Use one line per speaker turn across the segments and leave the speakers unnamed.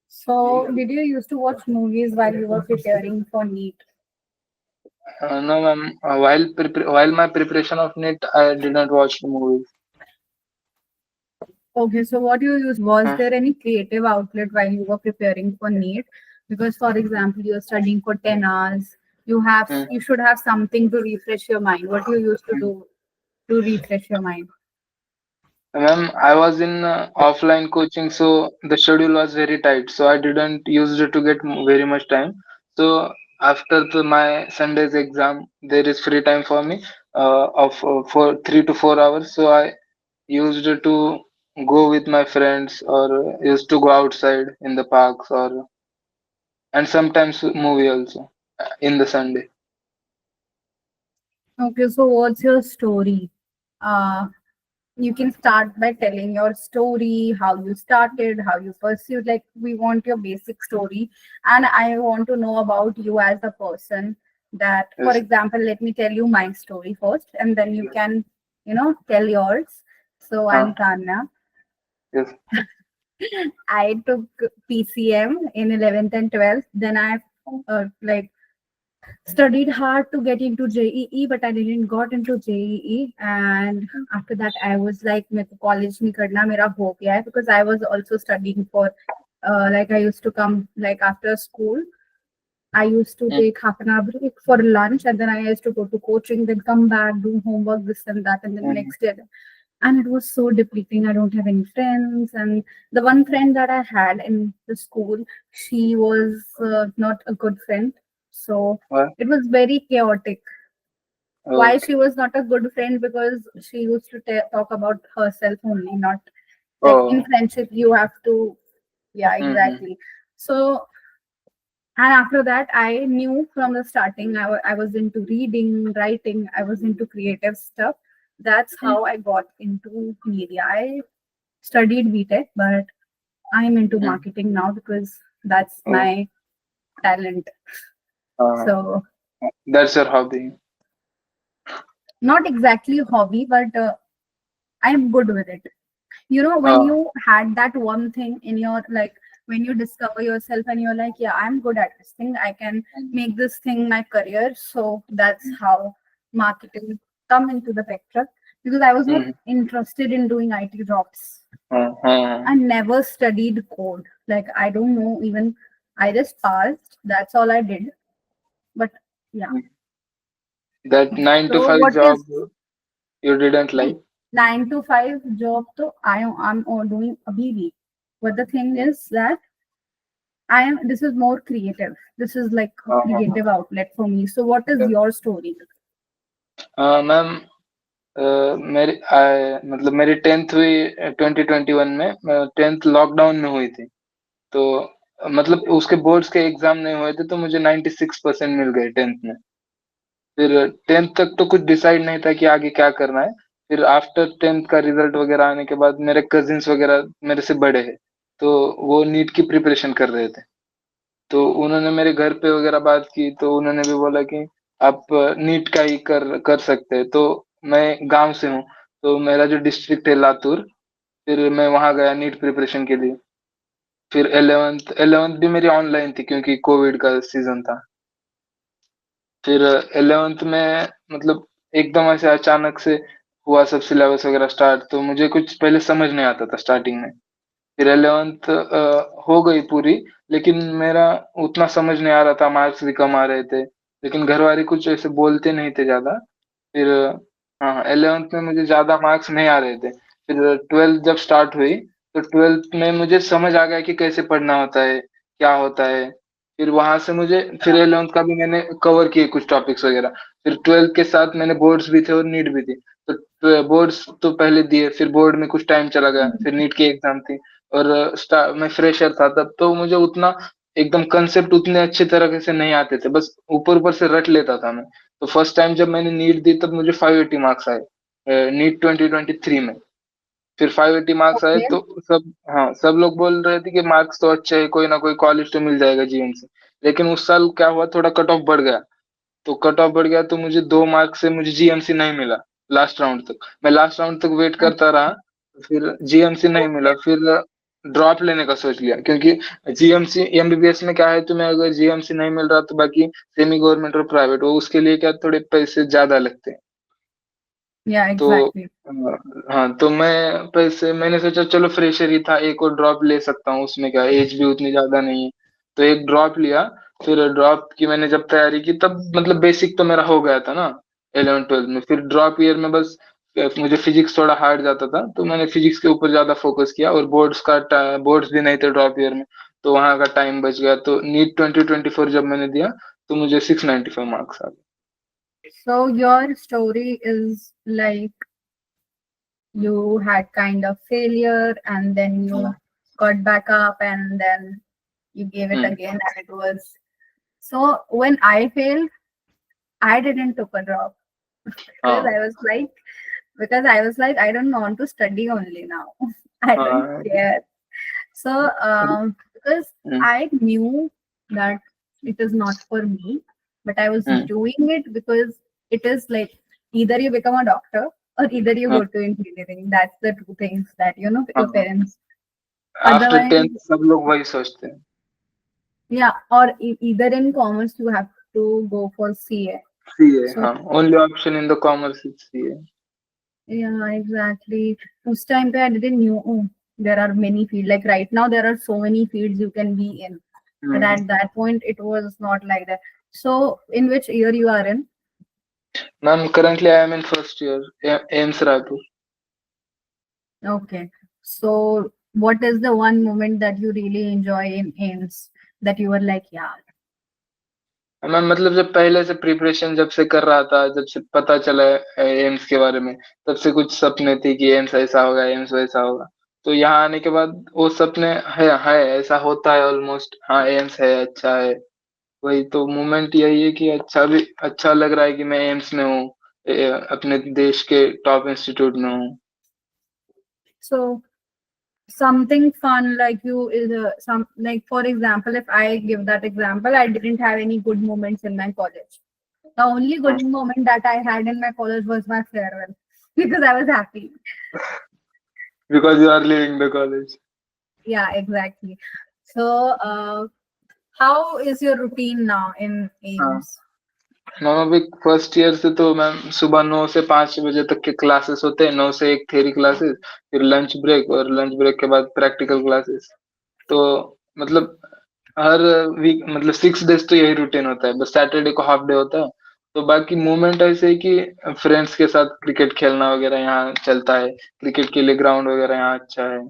So, did you used to watch movies while you were preparing for NEET?
No, ma'am. While my preparation of NET, I didn't watch the movies.
Okay, so what you used, was
Uh,
there any creative outlet while you were preparing for NEET? Because, for example, you're studying for 10 hours,
uh,
you should have something to refresh your mind. What you used to do to refresh your mind?
Ma'am, I was in offline coaching, so the schedule was very tight. So I didn't use it to get very much time. So after my Sunday's exam, there is free time for me of for 3 to 4 hours. So I used it to go with my friends or used to go outside in the parks or and sometimes movie also in the Sunday.
Okay, so what's your story? Uh, you can start by telling your story, how you started, how you pursued. Like, we want your basic story, and I want to know about you as a person. That, for
Yes.
example, let me tell you my story first, and then you can, tell yours. So, I'm
Uh,
Tanya.
yes.
I took PCM in 11th and 12th. Then I like studied hard to get into JEE, but I didn't got into JEE. And after that, I was like, मेरे को college नहीं करना, मेरा हो गया है, because I was also studying for, like I used to come like after school. I used to
Mm,
take half an hour break for lunch, and then I used to go to coaching, then come back, do homework, this and that, and then
mm,
next day. And it was so depleting. I don't have any friends, and the one friend that I had in the school, she was not a good friend. So
what?
it was very chaotic. Why
Okay.
she was not a good friend? Because she used to talk about herself only, not like in
Oh.
friendship you have to. Yeah,
Mm-hmm.
exactly. So, and after that, I knew from the starting, I was into reading, writing, I was into creative stuff. That's how I got into media. I studied BTech, but I'm into
Mm-hmm.
marketing now because that's
Oh.
my talent.
Uh,
So,
that's your hobby.
not exactly hobby, but I'm good with it. When
Uh,
you had that one thing in your, like, when you discover yourself and you're like, yeah, I'm good at this thing, I can make this thing my career. So that's how marketing come into the picture, because I was not
mm,
interested in doing IT jobs.
uh,
I never studied code. Like, I don't know, even I just passed, that's all I did. But yeah.
that nine to
So
five
what
job
is
you didn't like.
9 to 5 job? So I'm doing abhi bhi. But the thing is that this is more creative. This is like a
Uh,
creative outlet for me. So what is your story?
Ma'am मतलब मेरी 10th हुई 2021 में 10th lockdown में हुई थी तो मतलब उसके बोर्ड्स के एग्जाम नहीं हुए थे तो मुझे 96% मिल गए 10th में फिर 10th तक तो कुछ डिसाइड नहीं था कि आगे क्या करना है फिर आफ्टर 10th का रिजल्ट वगैरह आने के बाद मेरे कजिन्स वगैरह मेरे से बड़े हैं तो वो नीट की प्रिपरेशन कर रहे थे तो उन्होंने मेरे घर पे वगैरह बात की तो उन्होंने भी बोला कि आप नीट का ही कर कर सकते हैं तो मैं गांव से हूँ तो मेरा जो डिस्ट्रिक्ट है लातूर फिर मैं वहां गया नीट प्रिपरेशन के लिए फिर 11th भी मेरी ऑनलाइन थी क्योंकि कोविड का सीजन था फिर 11th में मतलब एकदम ऐसे अचानक से हुआ सब सिलेबस वगैरह स्टार्ट तो मुझे कुछ पहले समझ नहीं आता था स्टार्टिंग में फिर 11th हो गई पूरी लेकिन मेरा उतना समझ नहीं आ रहा था मार्क्स भी कम आ रहे थे लेकिन घर वाले कुछ ऐसे बोलते नहीं थे ज्यादा फिर हाँ 11th में मुझे ज्यादा मार्क्स नहीं आ रहे थे फिर 12th जब स्टार्ट हुई तो 12th में मुझे समझ आ गया कि कैसे पढ़ना होता है क्या होता है फिर वहां से मुझे फिर 11th का भी मैंने कवर किए कुछ टॉपिक्स वगैरह फिर 12th के साथ मैंने बोर्ड्स भी थे और नीट भी थी तो बोर्ड्स तो पहले दिए फिर बोर्ड में कुछ टाइम चला गया फिर नीट की एग्जाम थी और मैं फ्रेशर था तब तो मुझे उतना एकदम कंसेप्ट उतने अच्छे तरीके से नहीं आते थे बस ऊपर ऊपर से रट लेता था मैं तो फर्स्ट टाइम जब मैंने नीट दी तब मुझे 580 मार्क्स आए नीट 2023 में फिर 580 मार्क्स आए
Okay.
तो सब हाँ सब लोग बोल रहे थे कि मार्क्स तो अच्छे है कोई ना कोई कॉलेज तो मिल जाएगा जीवन से लेकिन उस साल क्या हुआ थोड़ा कट ऑफ बढ़ गया तो कट ऑफ बढ़ गया तो मुझे 2 मार्क्स से मुझे जीएमसी नहीं मिला लास्ट राउंड तक मैं लास्ट राउंड तक वेट करता रहा फिर जीएमसी नहीं मिला फिर ड्रॉप लेने का सोच लिया, क्योंकि जीएमसी एमबीबीएस में क्या है, तुम्हें अगर जीएमसी नहीं मिल रहा तो बाकी सेमी गवर्नमेंट और प्राइवेट, वो उसके लिए क्या थोड़े पैसे ज्यादा लगते हैं।
Yeah,
तो
exactly.
हाँ, तो मैंने सोचा चलो फ्रेशर ही था, एक और ड्रॉप ले सकता हूँ, उसमें क्या एज भी उतनी ज्यादा नहीं है। तो एक ड्रॉप लिया। फिर ड्रॉप की मैंने जब तैयारी की तब मतलब बेसिक तो मेरा हो गया था ना 11 12 में। फिर ड्रॉप ईयर में बस मुझे फिजिक्स थोड़ा हार्ड जाता था, तो मैंने फिजिक्स के ऊपर ज्यादा फोकस किया, और बोर्ड्स भी नहीं थे ड्रॉप ईयर में, तो वहां का टाइम बच गया। तो नीट 2024 जब मैंने दिया तो मुझे 695 मार्क्स आ गए।
So your story is like you had kind of failure and then you got back up and then you gave it
hmm.
again and it was so when I failed, I didn't took a drop because
हाँ
I was like I don't want to study only now. I don't
हाँ।
care. So because
hmm,
I knew that it is not for me, but I was
hmm,
doing it because it is like either you become a doctor or either you
हाँ
go to engineering. That's the two things that your
हाँ।
parents.
After
Otherwise,
10th सब लोग वही सोचते हैं।
yeah, or either in commerce you have to go for CA.
CA,
So
हाँ, only option in the commerce is CA.
yeah, exactly. This time I didn't knew there are many fields. Like right now, there are so many fields you can be in. But at that point, it was not like that. So, in which year you are in?
Ma'am currently I am in first year AIIMS Raipur.
Okay. So, what is the one moment that you really enjoy in AIMS that you were like, yeah.
Ma'am मतलब जब पहले से preparation जब से कर रहा था, जब से पता चला एम्स के बारे में, तब से कुछ सपने थे कि एम्स ऐसा होगा, एम्स वैसा होगा। तो यहाँ आने के बाद वो सपने है ऐसा होता है ऑलमोस्ट, हाँ एम्स है, अच्छा है। वही तो मोमेंट यही है कि अच्छा लग रहा है कि मैं एम्स में हूँ, अपने देश के टॉप इंस्टीट्यूट में हूँ।
So, something fun like you is some like for example, if I give that example, I didn't have any good moments in my college. The only
हाँ,
good moment that I had in my college was my farewell because I was happy.
Because you are living the college.
Yeah, exactly. So, how is your routine now in
हाँ
AIMS?
Ma'am अभी first year से तो ma'am सुबह 9 से 5 बजे तक के classes होते हैं, 9 से 1 थ्योरी क्लासेस, फिर लंच ब्रेक, और लंच ब्रेक के बाद प्रैक्टिकल क्लासेस। तो मतलब हर वीक मतलब 6 डेज तो यही रूटीन होता है, बस सैटरडे को हाफ डे होता है। तो बाकी मूवमेंट ऐसे है कि फ्रेंड्स के साथ क्रिकेट खेलना वगैरह यहाँ चलता है, क्रिकेट के लिए ग्राउंड वगैरह यहाँ अच्छा है,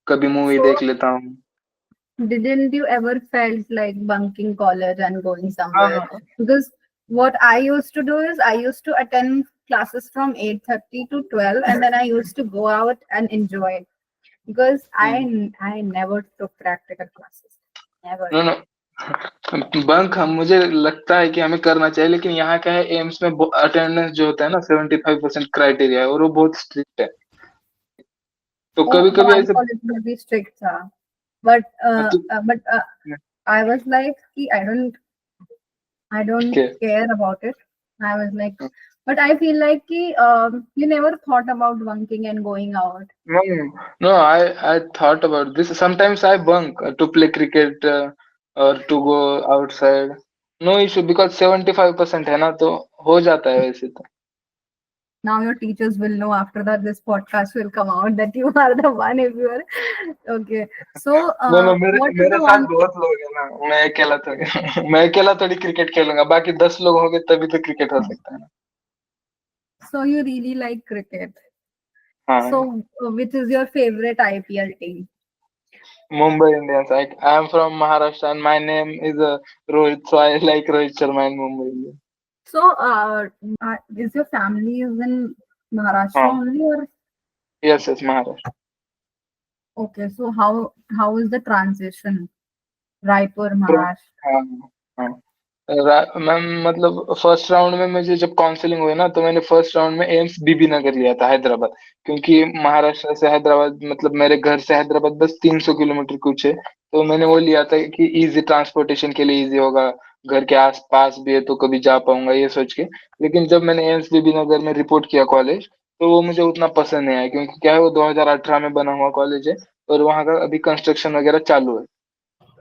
कभी मूवी
So,
देख लेता हूँ।
didn't you ever felt like bunking college and going
हाँ
somewhere?
हाँ।
Because what I used to do is I used to attend classes from 8:30 to 12 and then I used to go out and enjoy it because I never took practical classes. Never.
No no, bunk हम मुझे लगता है कि हमें करना चाहिए, लेकिन यहाँ क्या है एम्स में अटेंडेंस जो होता है ना 75% क्राइटेरिया है, और वो बहुत स्ट्रिक्ट है। तो
Oh,
कभी कभी
हमारे
ऐसे
college में भी strict था. But
तो,
I was like, कि I don't
क्या
care about it. I was like, but I feel like कि, you never thought about bunking and going out.
no no I thought about this, sometimes I bunk to play cricket or to go outside, no issue because 75% है ना, तो हो जाता है वैसे तो।
Now your teachers will know after that this podcast will come out that you are the one if you are okay. So
no no, मेरे
what is
मेरे
the
साथ
one?
बहुत लोग हैं ना, मैं अकेला थोड़ी क्रिकेट खेलूंगा, बाकी 10 लोग होंगे तभी तो क्रिकेट हो सकता है ना।
So you really like cricket.
हाँ,
So which is your favorite IPL team?
Mumbai Indians. I am from Maharashtra and my name is Rohit, so I like Rohit Sharma in Mumbai Indians.
So is your family is in Maharashtra
हाँ,
only or
yes Maharashtra।
okay? So how is the transition? Raipur,
From
Maharashtra.
हाँ हाँ ma'am मतलब first round में मुझे जब counselling हुई ना, तो मैंने फर्स्ट राउंड में एम्स बीबी नगर लिया था हैदराबाद, क्योंकि महाराष्ट्र से हैदराबाद मतलब मेरे घर से हैदराबाद बस 300 किलोमीटर कुछ है। तो मैंने वो लिया था कि इजी ट्रांसपोर्टेशन के लिए इजी होगा, घर के आस पास भी है तो कभी जा पाऊंगा ये सोच के। लेकिन जब मैंने एम्स बीबी नगर में रिपोर्ट किया कॉलेज, तो वो मुझे उतना पसंद नहीं आया, क्योंकि क्या है वो 2018 में बना हुआ कॉलेज है और वहाँ का अभी कंस्ट्रक्शन वगैरह चालू है।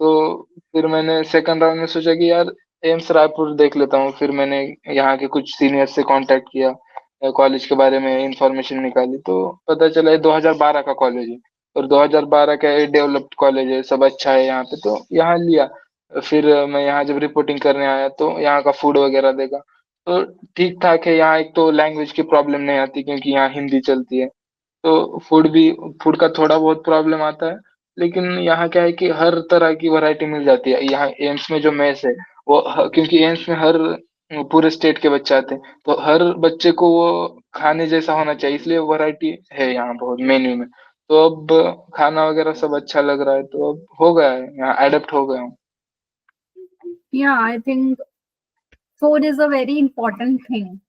तो फिर मैंने सेकंड राउंड में सोचा कि यार एम्स रायपुर देख लेता हूँ। फिर मैंने यहाँ के कुछ सीनियर से कांटेक्ट किया, कॉलेज के बारे में इंफॉर्मेशन निकाली, तो पता चला ये 2012 का कॉलेज है और 2012 का ये डेवलप्ड कॉलेज है, सब अच्छा है यहाँ पे, तो यहाँ लिया। फिर मैं यहाँ जब रिपोर्टिंग करने आया तो यहाँ का फूड वगैरह देखा, तो ठीक ठाक है। यहाँ एक तो लैंग्वेज की प्रॉब्लम नहीं आती क्योंकि यहाँ हिंदी चलती है, तो फूड का थोड़ा बहुत प्रॉब्लम आता है, लेकिन यहाँ क्या है कि हर तरह की वैरायटी मिल जाती है। यहाँ एम्स में जो मेस है वो क्योंकि एम्स में हर पूरे स्टेट के बच्चे आते हैं, तो हर बच्चे को वो खाने जैसा होना चाहिए, इसलिए वैरायटी है यहाँ बहुत मेन्यू में। तो अब खाना वगैरह सब अच्छा लग रहा है, तो अब हो गया है, यहाँ एडेप्ट हो गया हूँ।
Yeah, I think food is a very important thing.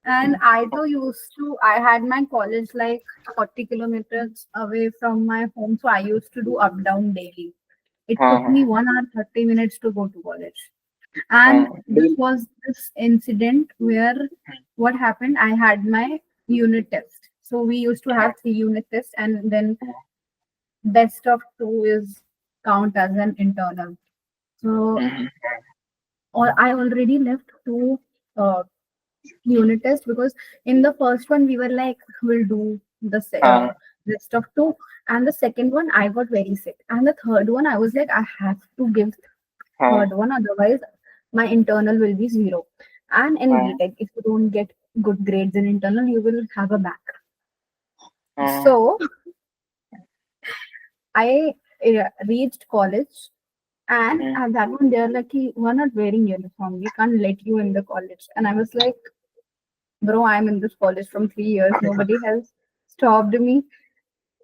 And I too used to, I had my college like 40 kilometers away from my home. So I used to do up down daily. It
हाँ
took me
हाँ
1 hour 30 minutes to go to college.
हाँ
And this
bill-
was this incident where what happened, I had my unit test. So we used to have 3 unit tests, and then best of two is count as an internal. So
hmm,
or I already left two uh, unit test, because in the first one we were like we'll do the
हाँ
rest of two, and the second one I got very sick, and the third one I was like I have to give
हाँ
third one, otherwise my internal will be zero. And in
हाँ
BTech, if you don't get good grades in internal, you will have a back.
हाँ
So I reached college, and
hmm,
at that one they're like, we're not wearing uniform, we can't let you in the college. And I was like, bro, I'm in this college from 3 years, nobody has stopped me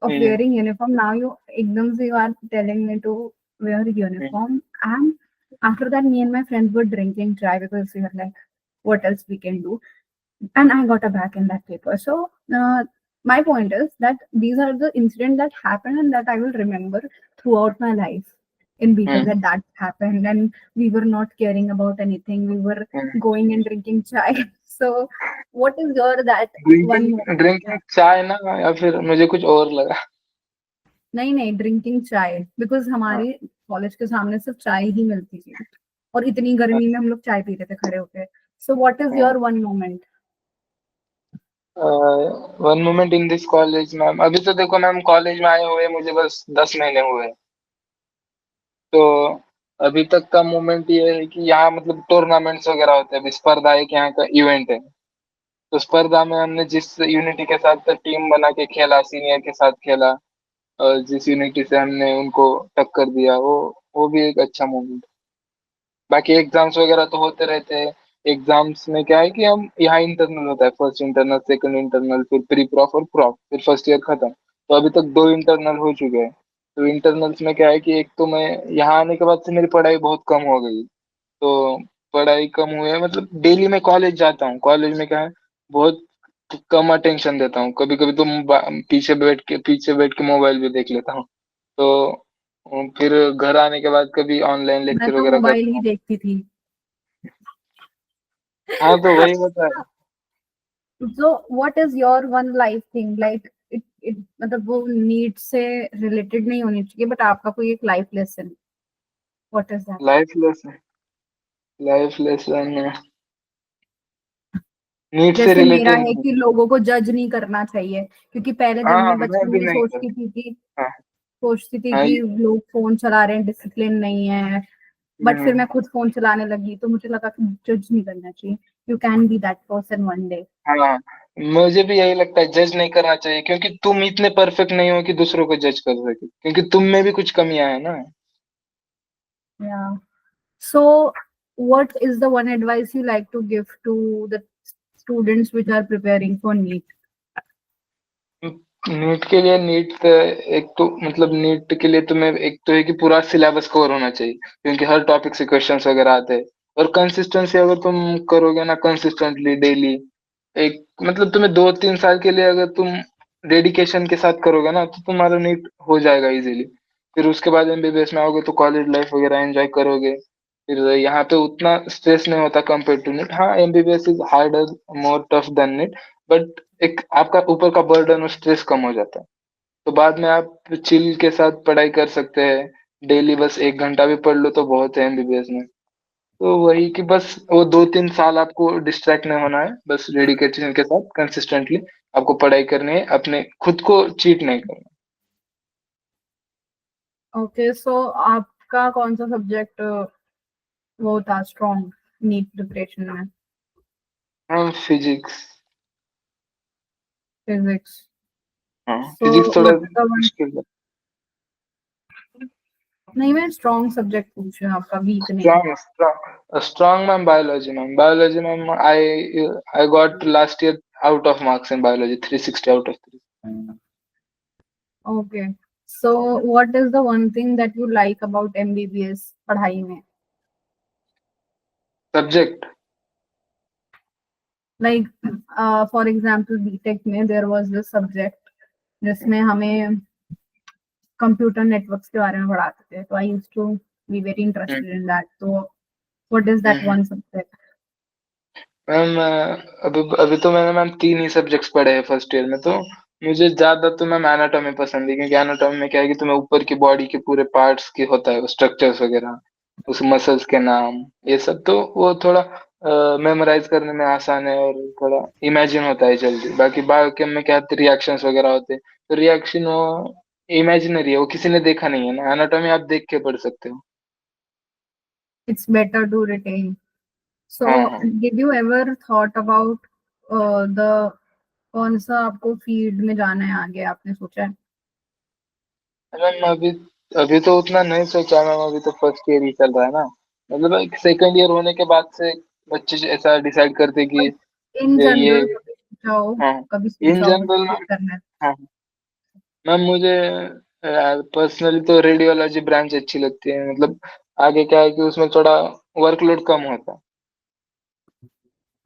of
hmm,
wearing uniform. Now you ekdam se you are telling me to wear uniform. And after that, me and my friends were drinking chai because we were like, what else we can do? And I got a back in that paper. So my point is that these are the incidents that happened and that I will remember throughout my life in BTech,
hmm,
that happened and we were not caring about anything. We were
hmm.
going and drinking chai. So what is your that one
drinking
moment?
Drinking चाय ना, या फिर मुझे कुछ और लगा।
नहीं नहीं, ड्रिंकिंग चाय, बिकॉज
हाँ,
हमारे कॉलेज के सामने सिर्फ चाय ही मिलती थी और इतनी गर्मी में हम लोग चाय पीते थे खड़े होके. सो what is your one moment?
One moment in this college ma'am, अभी तो देखो मैम कॉलेज में आए हुए मुझे बस 10 महीने हुए हैं। तो अभी तक का मोमेंट ये है कि यहाँ मतलब टूर्नामेंट्स वगैरह होते हैं, अभी स्पर्धा एक यहाँ का इवेंट है। तो स्पर्धा में हमने जिस यूनिटी के साथ टीम बना के खेला, सीनियर के साथ खेला, और जिस यूनिटी से हमने उनको टक्कर दिया, वो भी एक अच्छा मोमेंट। बाकी एग्जाम्स वगैरह तो होते रहते हैं। एग्जाम्स में क्या है कि हम यहाँ इंटरनल होता है, फर्स्ट इंटरनल, सेकंड इंटरनल, फिर प्री प्रॉफ और प्रॉफ, फिर फर्स्ट ईयर खत्म। तो अभी तक 2 इंटरनल हो चुके हैं। तो इंटरनल्स में क्या है कि एक तो मैं यहाँ आने के बाद से मेरी पढ़ाई बहुत कम हो गई। तो पढ़ाई कम हुई है, मतलब डेली मैं कॉलेज जाता हूँ, कॉलेज में क्या है बहुत कम अटेंशन देता हूँ। कभी कभी तो पीछे बैठ के मोबाइल भी देख लेता हूँ। तो फिर घर आने के बाद कभी ऑनलाइन
मैं
लेक्चर
तो
वगैरह
मोबाइल
करता
ही
हूँ।
देखती थी.
हाँ तो वही होता है।
So what is your one life thing, like it मतलब वो नीड से रिलेटेड नहीं होनी चाहिए, बट आपका कोई एक life lesson, what is that?
Life lesson NEET से
जैसे मेरा
रिलेटेड
है
नहीं।
कि लोगों को जज नहीं करना चाहिए, क्योंकि पहले जब
हाँ
मैं
मैं
बचपन
भी
में
नहीं कर। हाँ
सोचती थी
हाँ
कि लोग फोन चला रहे हैं, डिसिप्लिन नहीं है, बट फिर
हम्म,
मैं खुद फोन चलाने लगी तो मुझे लगा कि जज नहीं करना चाहिए. You can be that person one day.
हाँ मुझे भी यही लगता है, जज नहीं करना चाहिए, क्योंकि तुम इतने परफेक्ट नहीं हो कि दूसरों को जज कर सके, क्योंकि तुम में भी कुछ कमियां है ना।
या. सो what is the one advice you like to give to the students which are preparing for NEET?
NEET के लिए एक तो मतलब नीट के लिए तुम्हें एक तो है कि पूरा सिलेबस कवर होना चाहिए, क्योंकि हर टॉपिक से क्वेश्चंस वगैरह आते हैं। और कंसिस्टेंसी अगर तुम करोगे ना कंसिस्टेंटली डेली, एक मतलब तुम्हें 2-3 साल के लिए अगर तुम डेडिकेशन के साथ करोगे ना, तो तुम्हारा नीट हो जाएगा इजीली। फिर उसके बाद एमबीबीएस में आओगे तो कॉलेज लाइफ वगैरह एंजॉय करोगे। फिर यहाँ पे उतना स्ट्रेस नहीं होता कंपेयर टू नीट। हाँ MBBS is harder, more tough than NEET, but एक आपका ऊपर का बर्डन और स्ट्रेस कम हो जाता है। तो बाद में आप चिल के साथ पढ़ाई कर सकते हैं। डेली बस 1 घंटा भी पढ़ लो तो बहुत है एमबीबीएस में। तो वही कि बस वो 2-3 साल आपको डिस्ट्रैक्ट नहीं होना है, बस डेडिकेशन के साथ कंसिस्टेंटली आपको पढ़ाई करनी है, अपने खुद को चीट नहीं करना।
ओके, सो आपका कौन सा सब्जेक्ट वो था स्ट्रॉन्ग नीट प्रिपरेशन में?
हाँ, फिजिक्स।
फिजिक्स।
हाँ,
सो
फिजिक्स थोड़ा
व्हाट इज द वन?
मुश्किल है।
नहीं, मैं स्ट्रॉन्ग सब्जेक्ट पूछ रही हूँ, आपका वीक नहीं।
Strong ma'am biology ma'am. Biology ma'am I got last year out of marks in biology 360 out of 3।
Okay, so what is the one thing that you like about MBBS पढ़ाई में?
Subject.
Like for example BTech में there was this subject जिसमें हमें computer networks के बारे में पढ़ाते थे, तो I used to be very interested in that. तो what is that one subject?
Ma'am अभी अभी तो मैंने मैम 3 ही सब्जेक्ट्स पढ़े हैं फर्स्ट ईयर में। तो मुझे ज्यादा तो मैम एनाटॉमी पसंद है, क्योंकि एनाटॉमी में क्या है कि तुम्हें ऊपर की बॉडी के पूरे पार्ट्स की होता है, स्ट्रक्चर्स वगैरह, उस मसल्स के नाम, ये सब। तो वो थोड़ा मेमोराइज करने में आसान है और थोड़ा इमेजिन होता है जल्दी। बाकी बायोकेम में क्या रिएक्शंस वगैरह होते हैं, तो रिएक्शन वो इमेजिनरी है, वो किसी ने देखा नहीं है ना। एनाटॉमी आप देख के पढ़ सकते हो।
It's better to retain. So,
हाँ हाँ
did you ever thought about the कौन सा आपको फील्ड में जाना है आगे, आपने सोचा है?
मैम अभी अभी तो उतना नहीं सोचा मैम, अभी तो फर्स्ट ईयर ही चल रहा है ना। मतलब एक सेकंड ईयर होने के बाद से बच्चे ऐसा डिसाइड करते कि
इन
ये।
जनरल कभी सोचा हो,
हाँ,
कभी
इन
सोचा हो
जनरल।
कि ये करना है?
हाँ मैम, मुझे पर्सनली तो रेडियोलॉजी ब्रांच अच्छी लगती है। मतलब आगे क्या है कि उसमें थोड़ा वर्कलोड कम होता है।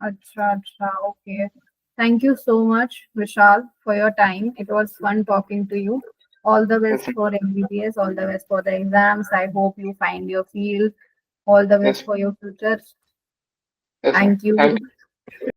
अच्छा अच्छा, okay. Thank you so much, Vishal, for your time. It was fun talking to you. All the
yes
best for MBBS, all the best for the exams. I hope you find your field. All the
yes
best for your future.
Yes ma'am,
Thank you.
Thank you.